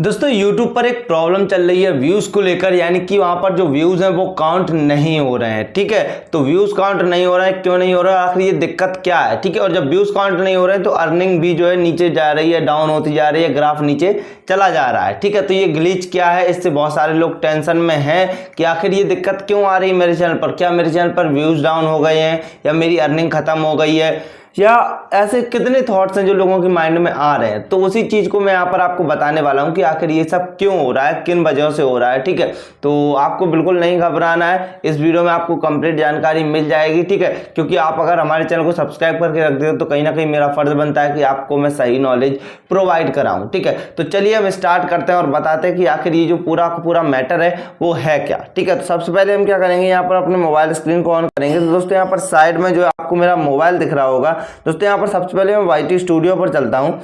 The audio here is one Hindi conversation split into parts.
दोस्तों YouTube पर एक प्रॉब्लम चल रही है व्यूज़ को लेकर, यानी कि वहाँ पर जो व्यूज़ हैं वो काउंट नहीं हो रहे हैं। ठीक है, तो व्यूज़ काउंट नहीं हो रहा है, क्यों नहीं हो रहा है, आखिर ये दिक्कत क्या है। ठीक है, और जब व्यूज़ काउंट नहीं हो रहे हैं तो अर्निंग भी जो है नीचे जा रही है, डाउन होती जा रही है, ग्राफ नीचे चला जा रहा है। ठीक है, तो ये ग्लिच क्या है, इससे बहुत सारे लोग टेंशन में हैं कि आखिर ये दिक्कत क्यों आ रही है मेरे चैनल पर। क्या मेरे चैनल पर व्यूज़ डाउन हो गए हैं या मेरी अर्निंग खत्म हो गई है, या ऐसे कितने थॉट्स हैं जो लोगों के माइंड में आ रहे हैं। तो उसी चीज़ को मैं यहाँ पर आपको बताने वाला हूँ कि आखिर ये सब क्यों हो रहा है, किन वजहों से हो रहा है। ठीक है, तो आपको बिल्कुल नहीं घबराना है, इस वीडियो में आपको कंप्लीट जानकारी मिल जाएगी। ठीक है, क्योंकि आप अगर हमारे चैनल को सब्सक्राइब करके रख देते हो तो कहीं ना कहीं मेरा फर्ज बनता है कि आपको मैं सही नॉलेज प्रोवाइड कराऊँ। ठीक है, तो चलिए हम स्टार्ट करते हैं और बताते हैं कि आखिर ये जो पूरा का पूरा मैटर है वो है क्या। ठीक है, तो सबसे पहले हम क्या करेंगे, यहाँ पर अपने मोबाइल स्क्रीन को ऑन करेंगे। तो दोस्तों यहाँ पर साइड में जो आपको मेरा मोबाइल दिख रहा होगा, दोस्तों यहाँ पर सबसे पहले मैं YT स्टूडियो पर चलता हूँ।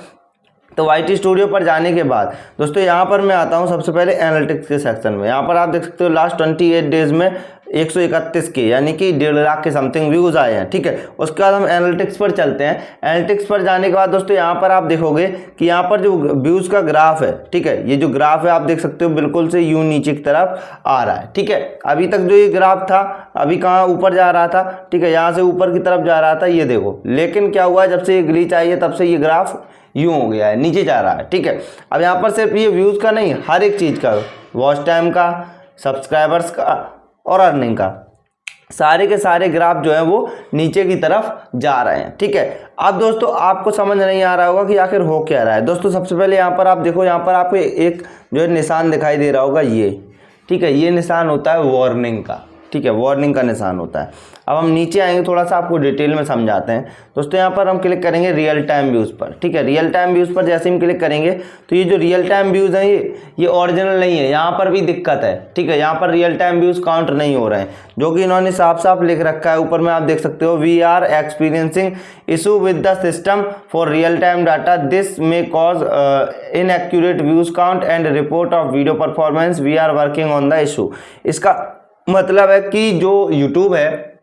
तो YT स्टूडियो पर जाने के बाद दोस्तों यहाँ पर मैं आता हूँ सबसे पहले एनालिटिक्स के सेक्शन में। यहाँ पर आप देख सकते हो लास्ट 28 डेज में 131 के यानी कि 1.5 लाख के समथिंग व्यूज़ आए हैं। ठीक है, उसके बाद हम एनालिटिक्स पर चलते हैं। एनालिटिक्स पर जाने के बाद दोस्तों यहाँ पर आप देखोगे कि यहाँ पर जो व्यूज़ का ग्राफ है, ठीक है, ये जो ग्राफ है आप देख सकते हो बिल्कुल से यूं नीचे की तरफ आ रहा है। ठीक है, अभी तक जो ये ग्राफ था अभी कहाँ ऊपर जा रहा था। ठीक है, यहाँ से ऊपर की तरफ जा रहा था, ये देखो, लेकिन क्या हुआ, जब से ये ग्लिच आई है तब से ये ग्राफ यूं हो गया है, नीचे जा रहा है। ठीक है, अब यहाँ पर सिर्फ ये व्यूज़ का नहीं, हर एक चीज़ का, वॉच टाइम का, सब्सक्राइबर्स का और अर्निंग का, सारे के सारे ग्राफ जो है वो नीचे की तरफ जा रहे हैं। ठीक है, अब दोस्तों आपको समझ नहीं आ रहा होगा कि आखिर हो क्या रहा है। दोस्तों सबसे पहले यहाँ पर आप देखो, यहाँ पर आपको एक जो है निशान दिखाई दे रहा होगा, ये, ठीक है, ये निशान होता है वार्निंग का। ठीक है, वार्निंग का निशान होता है। अब हम नीचे आएंगे, थोड़ा सा आपको डिटेल में समझाते हैं। दोस्तों यहाँ पर हम क्लिक करेंगे रियल टाइम व्यूज़ पर। ठीक है, रियल टाइम व्यूज़ पर जैसे हम क्लिक करेंगे तो ये जो रियल टाइम व्यूज़ हैं ये ओरिजिनल नहीं है, यहाँ पर भी दिक्कत है। ठीक है, यहाँ पर रियल टाइम व्यूज़ काउंट नहीं हो रहे हैं, जो कि इन्होंने साफ साफ लिख रखा है ऊपर में, आप देख सकते हो, we are experiencing issue with the system for real time data, this may cause inaccurate views count and report of video performance, we are working on the issue. इसका मतलब है कि जो YouTube है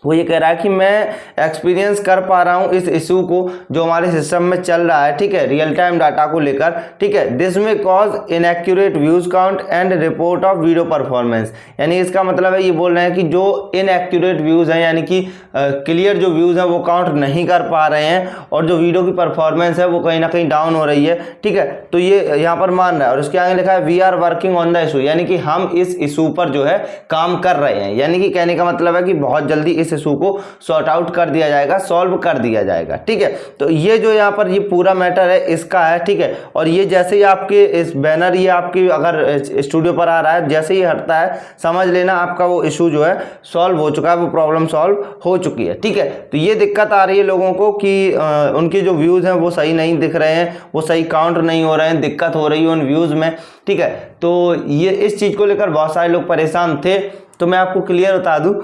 वो ये कह रहा है कि मैं एक्सपीरियंस कर पा रहा हूँ इस इशू को जो हमारे सिस्टम में चल रहा है। ठीक है, रियल टाइम डाटा को लेकर। ठीक है, दिस में cause inaccurate views count and report of video performance, यानी इसका मतलब है, ये बोल रहे हैं कि जो इनएक्यूरेट व्यूज़ हैं, यानी कि क्लियर जो व्यूज़ हैं वो काउंट नहीं कर पा रहे हैं, और जो वीडियो की परफॉर्मेंस है वो कहीं ना कहीं डाउन हो रही है। ठीक है, तो ये यहाँ पर मान रहा है, और उसके आगे लिखा है we are working on the issue, यानी कि हम इस इशू पर जो है काम कर रहे हैं। यानी कि कहने का मतलब है कि बहुत जल्दी इस इशू को सॉर्ट आउट कर दिया जाएगा, सॉल्व कर दिया जाएगा। ठीक है, तो ये जो यहाँ पर ये पूरा मैटर है इसका है। ठीक है, और ये जैसे ही आपके इस बैनर, ये आपकी अगर स्टूडियो पर आ रहा है, जैसे ही हटता है समझ लेना आपका वो इशू जो है सॉल्व हो चुका है, वो प्रॉब्लम सॉल्व हो चुकी है। ठीक है, तो ये दिक्कत आ रही है लोगों को कि उनके जो व्यूज़ हैं वो सही नहीं दिख रहे हैं, वो सही काउंट नहीं हो रहे हैं, दिक्कत हो रही है उन व्यूज़ में। ठीक है, तो ये इस चीज़ को लेकर बहुत सारे लोग परेशान थे। तो मैं आपको क्लियर बता दूं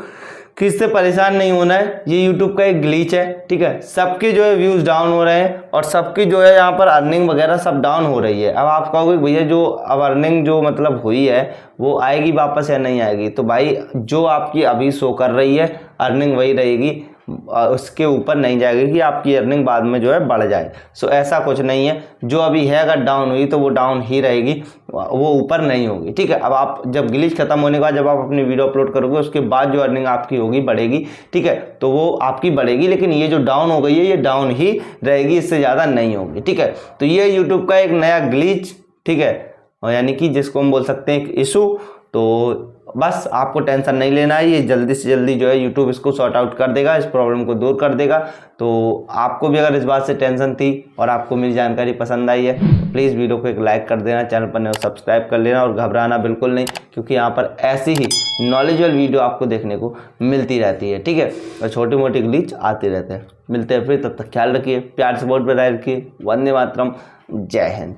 कि इससे परेशान नहीं होना है, ये YouTube का एक ग्लिच है। ठीक है, सबके जो है व्यूज़ डाउन हो रहे हैं और सबकी जो है यहाँ पर अर्निंग वगैरह सब डाउन हो रही है। अब आप कहोगे भैया जो अब अर्निंग जो मतलब हुई है वो आएगी वापस या नहीं आएगी, तो भाई जो आपकी अभी शो कर रही है अर्निंग वही रहेगी, उसके ऊपर नहीं जाएगी कि आपकी अर्निंग बाद में जो है बढ़ जाए। सो ऐसा कुछ नहीं है, जो अभी है अगर डाउन हुई तो वो डाउन ही रहेगी, वो ऊपर नहीं होगी। ठीक है, अब आप जब ग्लिच खत्म होने के बाद जब आप अपनी वीडियो अपलोड करोगे उसके बाद जो अर्निंग आपकी होगी बढ़ेगी। ठीक है, तो वो आपकी बढ़ेगी, लेकिन ये जो डाउन हो गई है ये डाउन ही रहेगी, इससे ज़्यादा नहीं होगी। ठीक है, तो ये YouTube का एक नया ग्लिच, ठीक है, यानी कि जिसको हम बोल सकते हैं एक इशू। तो बस आपको टेंशन नहीं लेना है, ये जल्दी से जल्दी जो है YouTube इसको सॉर्ट आउट कर देगा, इस प्रॉब्लम को दूर कर देगा। तो आपको भी अगर इस बात से टेंशन थी और आपको मेरी जानकारी पसंद आई है तो प्लीज़ वीडियो को एक लाइक कर देना, चैनल पर नए सब्सक्राइब कर लेना, और घबराना बिल्कुल नहीं, क्योंकि यहाँ पर ऐसी ही नॉलेजेबल वीडियो आपको देखने को मिलती रहती है। ठीक है, और छोटी मोटी ग्लिच आते रहते हैं। मिलते हैं फिर, तब तक ख्याल रखिए, प्यार सपोर्ट बनाए रखिए। वंदे मातरम, जय हिंद।